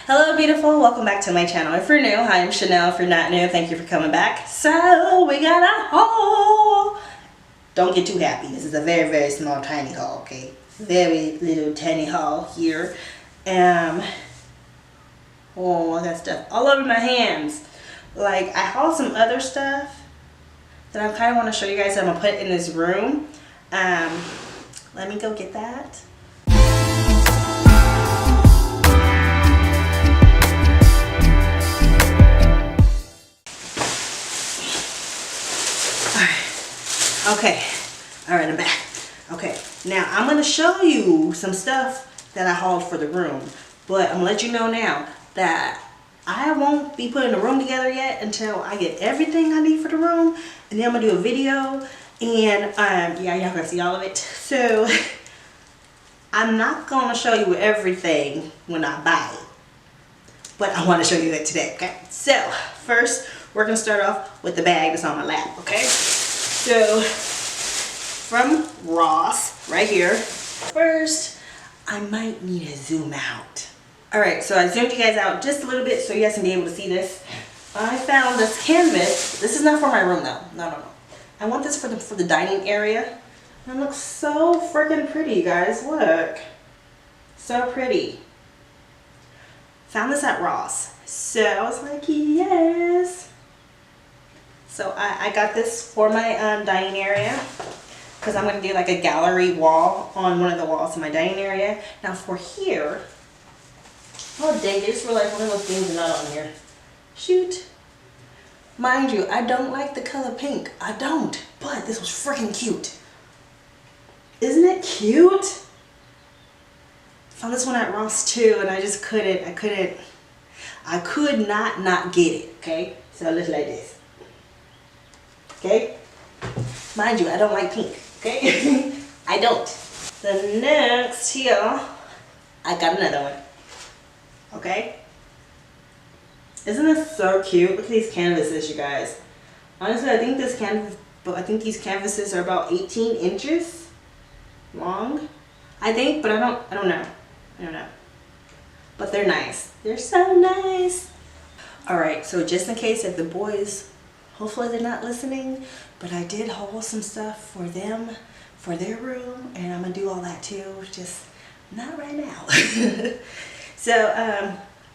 Hello beautiful, welcome back to my channel. If you're new, hi, I'm Chanel. If you're not new, thank you for coming back. So we got a haul. Don't get too happy. This is a very, very small, tiny haul, okay? Very little tiny haul here. Oh, I got stuff all over my hands. Like, I hauled some other stuff that I kind of want to show you guys that I'm going to put in this room. Let me go get that. Okay, all right, I'm back. Okay, now I'm gonna show you some stuff that I hauled for the room, but I'm gonna let you know now that I won't be putting the room together yet until I get everything I need for the room, and then I'm gonna do a video, and yeah, y'all gonna see all of it. So I'm not gonna show you everything when I buy it, but I want to show you that today. Okay, so first we're gonna start off with the bag that's on my lap. Okay. So, from Ross, right here. First, I might need to zoom out. Alright, so I zoomed you guys out just a little bit so you guys can be able to see this. I found this canvas. This is not for my room though. No. I want this for the dining area. And it looks so freaking pretty, guys. Look. So pretty. Found this at Ross. So, I was like, yes. So I got this for my dining area because I'm going to do like a gallery wall on one of the walls in my dining area. Now for here, oh dang, I just realized one of those things is not on here. Shoot. Mind you, I don't like the color pink. I don't, but this was freaking cute. Isn't it cute? Found this one at Ross too, and I just couldn't, I could not get it, okay? So it looks like this. Okay, mind you, I don't like pink, okay? I don't. The next here, I got another one, okay? Isn't this so cute? Look at these canvases, you guys. Honestly, I think these canvases are about 18 inches long. I think, but I don't know. But they're nice. They're so nice. All right, so just in case if the boys, hopefully they're not listening, but I did haul some stuff for them, for their room, and I'm gonna do all that too, just not right now. So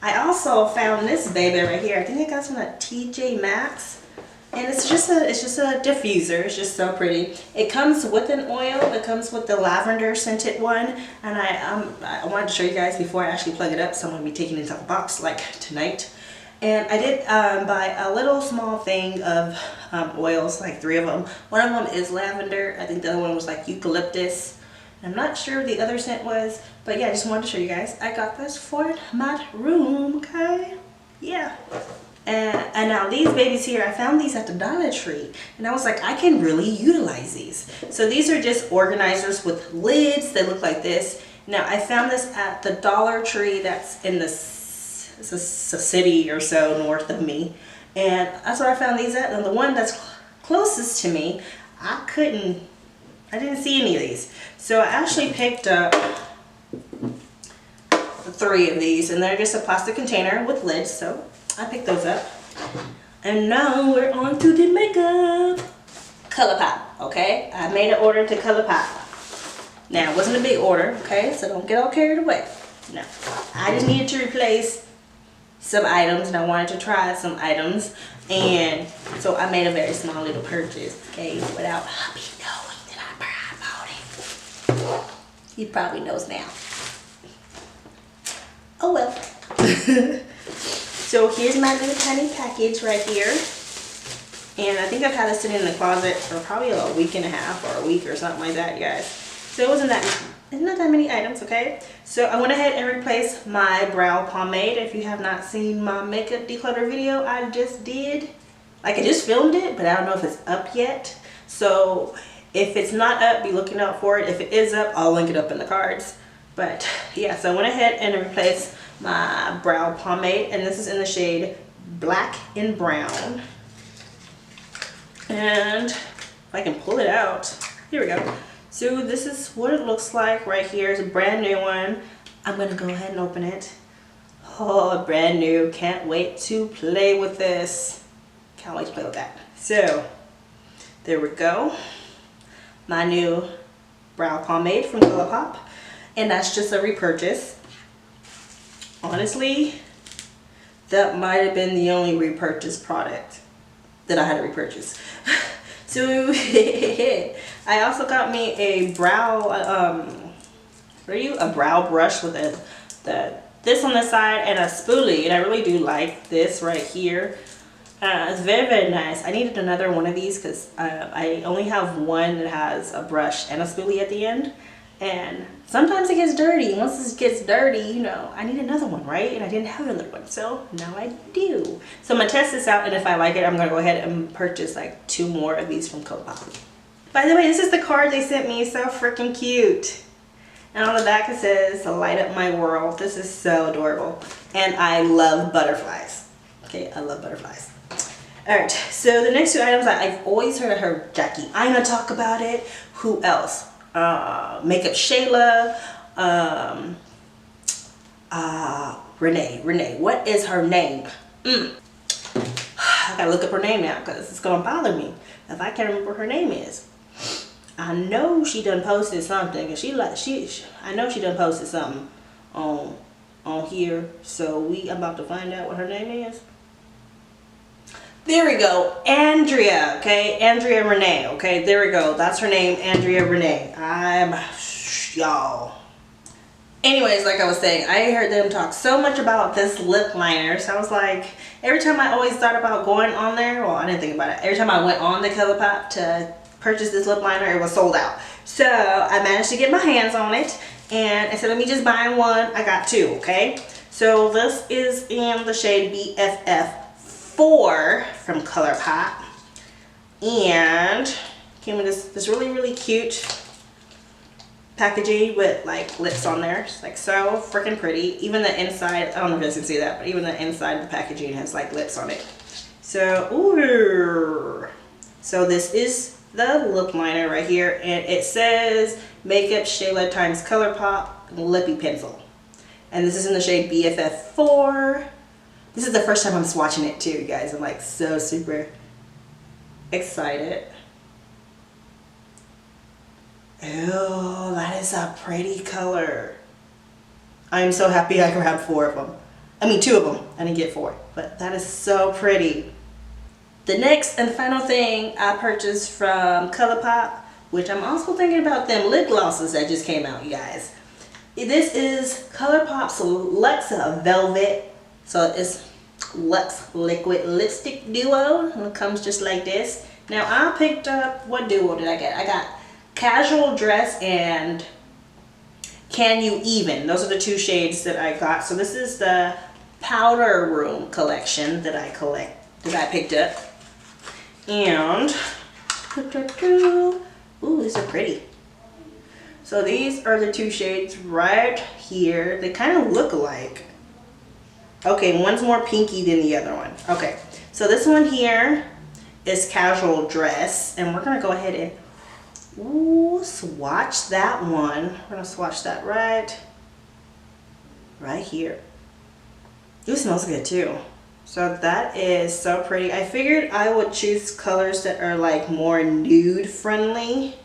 I also found this baby right here. I think I got some at TJ Maxx, and it's just a diffuser. It's just so pretty. It comes with an oil. It comes with the lavender scented one, and I wanted to show you guys before I actually plug it up, so I'm gonna be taking it out of the box like tonight. And I did buy a little small thing of oils, like 3 of them. One of them is lavender. I think the other one was like eucalyptus. I'm not sure what the other scent was, but yeah, I just wanted to show you guys. I got this for my room, okay? Yeah. And now these babies here, I found these at the Dollar Tree. And I was like, I can really utilize these. So these are just organizers with lids. They look like this. Now I found this at the Dollar Tree that's in the it's a city or so north of me, and that's where I found these at. And the one that's closest to me, I didn't see any of these, so I actually picked up 3 of these, and they're just a plastic container with lids, so I picked those up. And now we're on to the makeup. ColourPop, okay? I made an order to ColourPop. Now it wasn't a big order, okay, so don't get all carried away. No, I just needed to replace some items, and I wanted to try some items, and so I made a very small little purchase, okay, without hubby knowing that I bought it. He probably knows now. Oh well. So here's my little tiny package right here, and I think I've had this sitting in the closet for probably a week and a half or a week or something like that, you guys. So it wasn't that. It's not that many items, okay? So I went ahead and replaced my brow pomade. If you have not seen my makeup declutter video I just did, like I just filmed it, but I don't know if it's up yet. So if it's not up, be looking out for it. If it is up, I'll link it up in the cards. But yeah, so I went ahead and replaced my brow pomade, and this is in the shade Black and Brown. And if I can pull it out, here we go. So this is what it looks like right here. It's a brand new one. I'm gonna go ahead and open it. Oh, brand new. Can't wait to play with this. Can't wait to play with that. So, there we go. My new brow pomade from ColourPop. And that's just a repurchase. Honestly, that might have been the only repurchase product that I had to repurchase. So, I also got me a brow, a brow brush with this on the side and a spoolie, and I really do like this right here. It's very, very nice. I needed another one of these because I only have one that has a brush and a spoolie at the end, and sometimes it gets dirty. Once it gets dirty, you know, I need another one, right? And I didn't have another one, so now I do. So I'm gonna test this out, and if I like it, I'm gonna go ahead and purchase like 2 more of these from ColourPop. By the way, this is the card they sent me. So freaking cute. And on the back it says, "Light up my world." This is so adorable. And I love butterflies. Okay, I love butterflies. Alright, so the next 2 items, I've always heard Jackie Aina talk about it. Who else? Makeup Shayla. Renee. What is her name? I gotta look up her name now because it's gonna bother me if I can't remember what her name is. I know she done posted something, and I know she done posted something on here. So I'm about to find out what her name is. There we go, Andrea. Okay, Andrea Renee. Okay, there we go. That's her name, Andrea Renee. Y'all. Anyways, like I was saying, I heard them talk so much about this lip liner, so I was like, every time I always thought about going on there, well, I didn't think about it. Every time I went on the ColourPop to purchase this lip liner, it was sold out. So I managed to get my hands on it, and I said, let me just buy one. I got 2, okay? So this is in the shade BFF4 from ColourPop, and came with this really, really cute packaging with like lips on there. It's like so freaking pretty. Even the inside, I don't know if you guys can see that, but even the inside of the packaging has like lips on it. So, ooh. So this is the lip liner right here, and it says Makeup Shayla times ColourPop Lippy Pencil. And this is in the shade BFF4. This is the first time I'm swatching it too, you guys. I'm like so super excited. Oh, that is a pretty color. I'm so happy I grabbed 4 of them. I mean 2 of them. I didn't get 4, but that is so pretty. The next and final thing I purchased from ColourPop, which I'm also thinking about them lip glosses that just came out, you guys. This is ColourPop's Luxe Velvet. So it's Luxe Liquid Lipstick Duo, and it comes just like this. Now I picked up, what duo did I get? I got Casual Dress and Can You Even. Those are the 2 shades that I got. So this is the Powder Room collection that I picked up. And ooh, these are pretty. So these are the 2 shades right here. They kind of look alike. Okay, one's more pinky than the other one. Okay, so this one here is Casual Dress, and we're gonna go ahead and swatch that one. We're gonna swatch that right here. Ooh, smells good too. So that is so pretty. I figured I would choose colors that are like more nude friendly.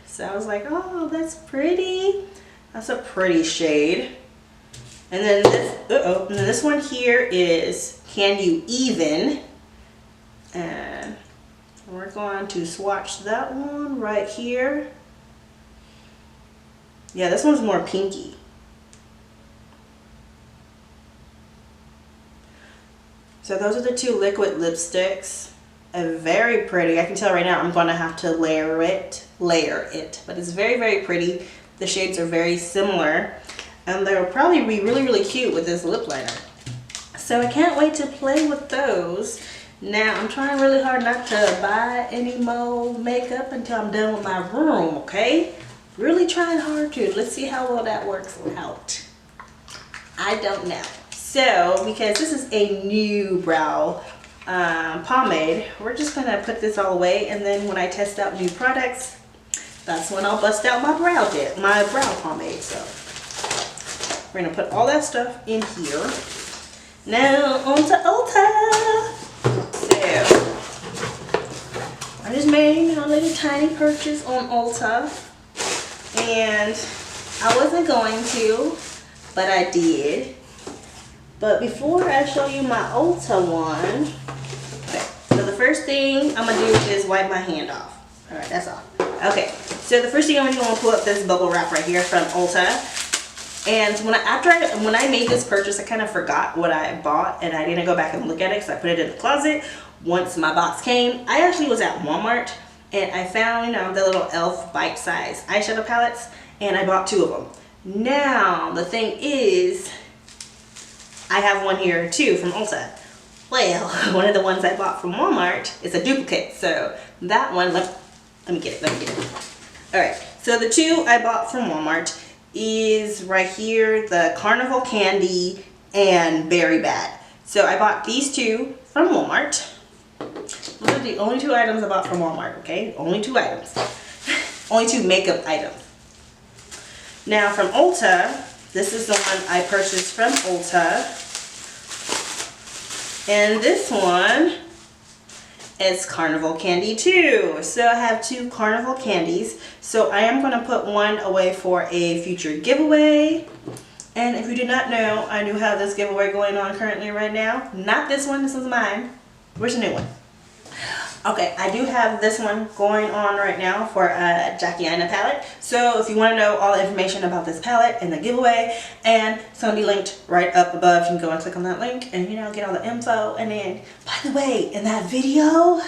So I was like, oh, that's pretty. That's a pretty shade. And then this one here is Can You Even? And we're going to swatch that one right here. Yeah, this one's more pinky. So those are the 2 liquid lipsticks. Very pretty. I can tell right now I'm going to have to layer it. But it's very, very pretty. The shades are very similar. And they'll probably be really, really cute with this lip liner. So I can't wait to play with those. Now I'm trying really hard not to buy any more makeup until I'm done with my room, okay? Really trying hard to. Let's see how well that works out. I don't know. So, because this is a new brow pomade, we're just gonna put this all away, and then when I test out new products, that's when I'll bust out my brow pomade. So We're gonna put all that stuff in here. Now on to Ulta. So I just made a little tiny purchase on Ulta, and I wasn't going to, but I did. But before I show you my Ulta one, okay, so the first thing I'm gonna do is wipe my hand off. All right, that's all. Okay, so the first thing I'm gonna do, I'm gonna pull up this bubble wrap right here from Ulta. And when I made this purchase, I kind of forgot what I bought, and I didn't go back and look at it because I put it in the closet once my box came. I actually was at Walmart, and I found, the little e.l.f. bite-size eyeshadow palettes, and I bought 2 of them. Now, the thing is, I have one here too from Ulta. Well, one of the ones I bought from Walmart is a duplicate, so that one, let me get it. All right, so the 2 I bought from Walmart is right here, the Carnival Candy and Berry Bad. So I bought these 2 from Walmart. Those are the only 2 items I bought from Walmart, okay? Only 2 items. Only 2 makeup items. Now from Ulta, this is the one I purchased from Ulta. And this one is Carnival Candy too. So I have 2 Carnival candies. So I am going to put one away for a future giveaway. And if you did not know, I do have this giveaway going on currently right now. Not this one, this one's mine. Where's the new one? Okay, I do have this one going on right now for a Jackie Aina palette. So if you want to know all the information about this palette and the giveaway, and it's going to be linked right up above, you can go and click on that link and get all the info. And then, by the way, in that video,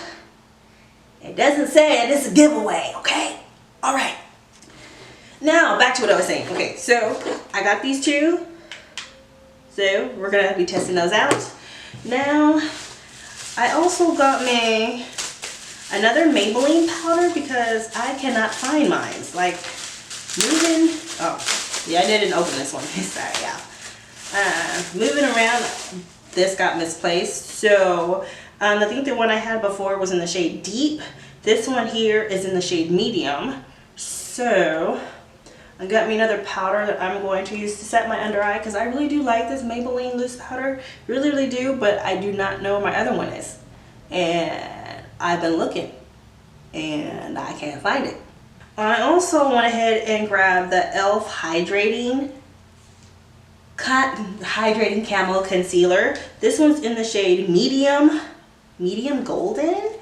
it doesn't say it is a giveaway, okay? All right. Now, back to what I was saying. Okay, so I got these 2. So we're going to be testing those out. Now, I also got me another Maybelline powder because I cannot find mine. Like, moving, oh, yeah, I didn't open this one. Sorry, yeah. Moving around, this got misplaced. So, I think the one I had before was in the shade Deep. This one here is in the shade Medium. So, I got me another powder that I'm going to use to set my under eye because I really do like this Maybelline loose powder. Really, really do, but I do not know where my other one is. And I've been looking and I can't find it. I also went ahead and grabbed the e.l.f. Hydrating Camo Concealer. This one's in the shade Medium Golden.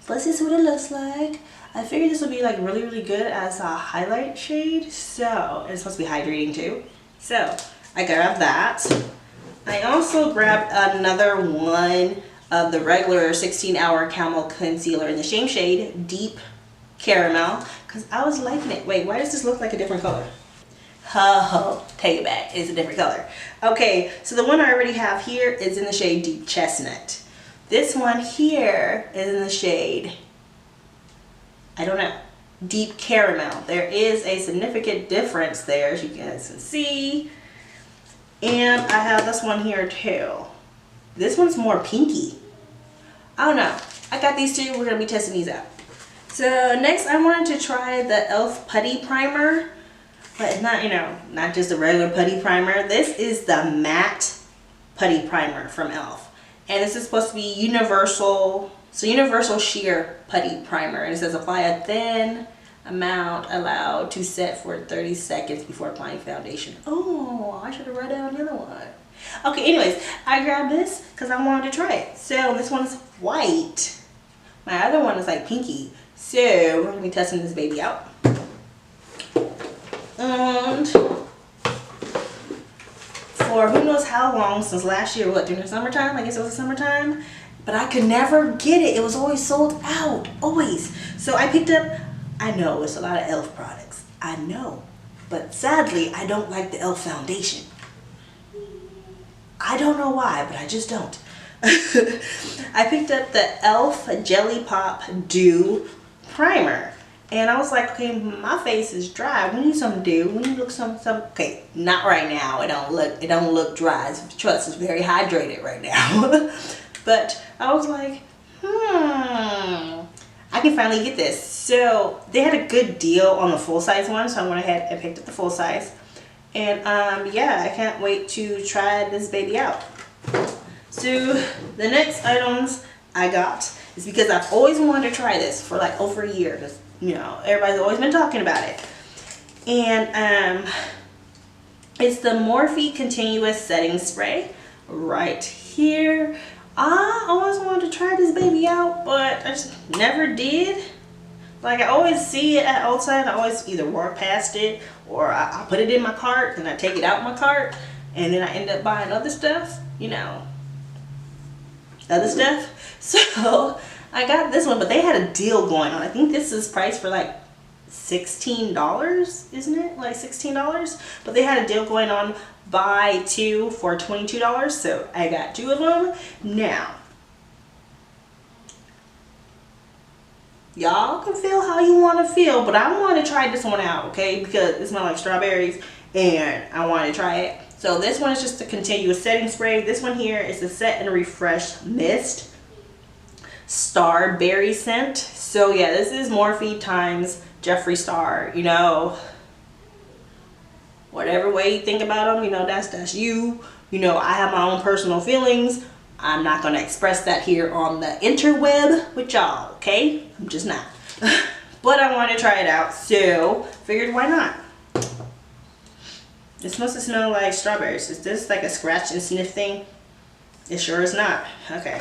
Let's see what it looks like. I figured this would be like really, really good as a highlight shade. So, it's supposed to be hydrating too. So, I grabbed that. I also grabbed another one of the regular 16-hour Camo Concealer in the same shade, Deep Caramel, because I was liking it. Wait, why does this look like a different color? Ho, take it back. It's a different color. Okay, so the one I already have here is in the shade Deep Chestnut. This one here is in the shade, I don't know, Deep Caramel. There is a significant difference there, as you guys can see. And I have this one here too. This one's more pinky. I don't know. I got these 2. We're going to be testing these out. So next I wanted to try the e.l.f. Putty Primer. But it's not, not just a regular putty primer. This is the matte putty primer from e.l.f. And this is supposed to be universal. So universal sheer putty primer. And it says apply a thin amount allowed to set for 30 seconds before applying foundation. Oh, I should have read down the other one. Okay, anyways, I grabbed this because I wanted to try it. So this one's white. My other one is like pinky. So we're going to be testing this baby out. And for who knows how long, since last year, what, during the summertime? I guess it was the summertime. But I could never get it. It was always sold out. Always. So I picked up, I know it's a lot of e.l.f. products. I know. But sadly, I don't like the e.l.f. foundation. I don't know why, but I just don't. I picked up the e.l.f. Jelly Pop Dew Primer. And I was like, okay, my face is dry. We need some dew. We need some. Okay, not right now. It don't look dry. Trust, it's very hydrated right now. But I was like, I can finally get this. So they had a good deal on the full size one, so I went ahead and picked up the full size. And yeah, I can't wait to try this baby out. So the next items I got is because I've always wanted to try this for like over a year, because you know everybody's always been talking about it. And it's the Morphe Continuous Setting Spray right here. I always wanted to try this baby out, but I just never did. Like, I always see it at outside. I always either walk past it, or I put it in my cart, and I take it out my cart, and then I end up buying other stuff, you know, other stuff. So I got this one, but they had a deal going on. I think this is priced for like $16, isn't it? Like $16. But they had a deal going on, buy two for $22. So I got two of them. Now, y'all can feel how you want to feel, but I want to try this one out, okay? Because it smells like strawberries, and I want to try it. So this one is just a continuous setting spray. This one here is a set and refresh mist, Starberry scent. So yeah, this is Morphe times Jeffree Star. You know, whatever way you think about them, you know, that's you. You know, I have my own personal feelings. I'm not going to express that here on the interweb with y'all, okay? I'm just not. But I want to try it out, so figured why not? It's supposed to smell like strawberries. Is this like a scratch and sniff thing? It sure is not. Okay.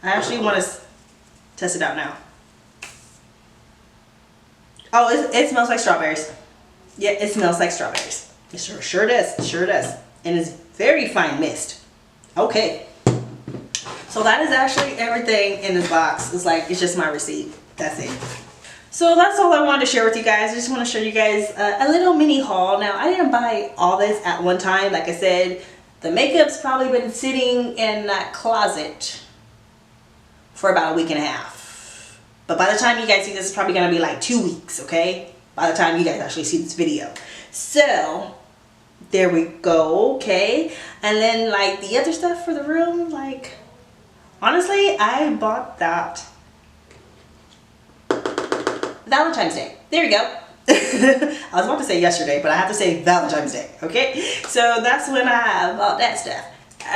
I actually want to test it out now. Oh, it smells like strawberries. Yeah, it smells like strawberries. It sure does. It sure does. And it's very fine mist. Okay. So that is actually everything in this box. It's like, it's just my receipt. That's it. So that's all I wanted to share with you guys. I just want to show you guys a little mini haul. Now, I didn't buy all this at one time. Like I said, the makeup's probably been sitting in that closet for about a week and a half. But by the time you guys see this, it's probably going to be like 2 weeks, okay? By the time you guys actually see this video. So, there we go, okay? And then, like, the other stuff for the room, like, honestly, I bought that Valentine's Day. There we go. I was about to say yesterday, but I have to say Valentine's Day, okay? So that's when I bought that stuff,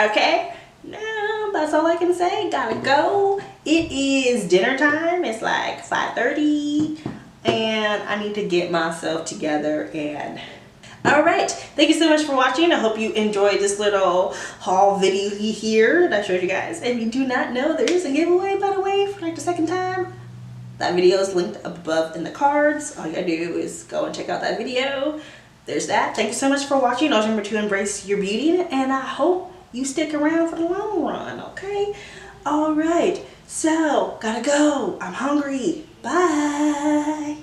okay? Now, that's all I can say. Gotta go. It is dinner time. It's like 5:30, and I need to get myself together. And alright, thank you so much for watching. I hope you enjoyed this little haul video here that I showed you guys. If you do not know, there is a giveaway, by the way, for like the second time. That video is linked above in the cards. All you gotta do is go and check out that video. There's that. Thank you so much for watching. Always remember to embrace your beauty, and I hope you stick around for the long run, okay? Alright, so gotta go. I'm hungry. Bye.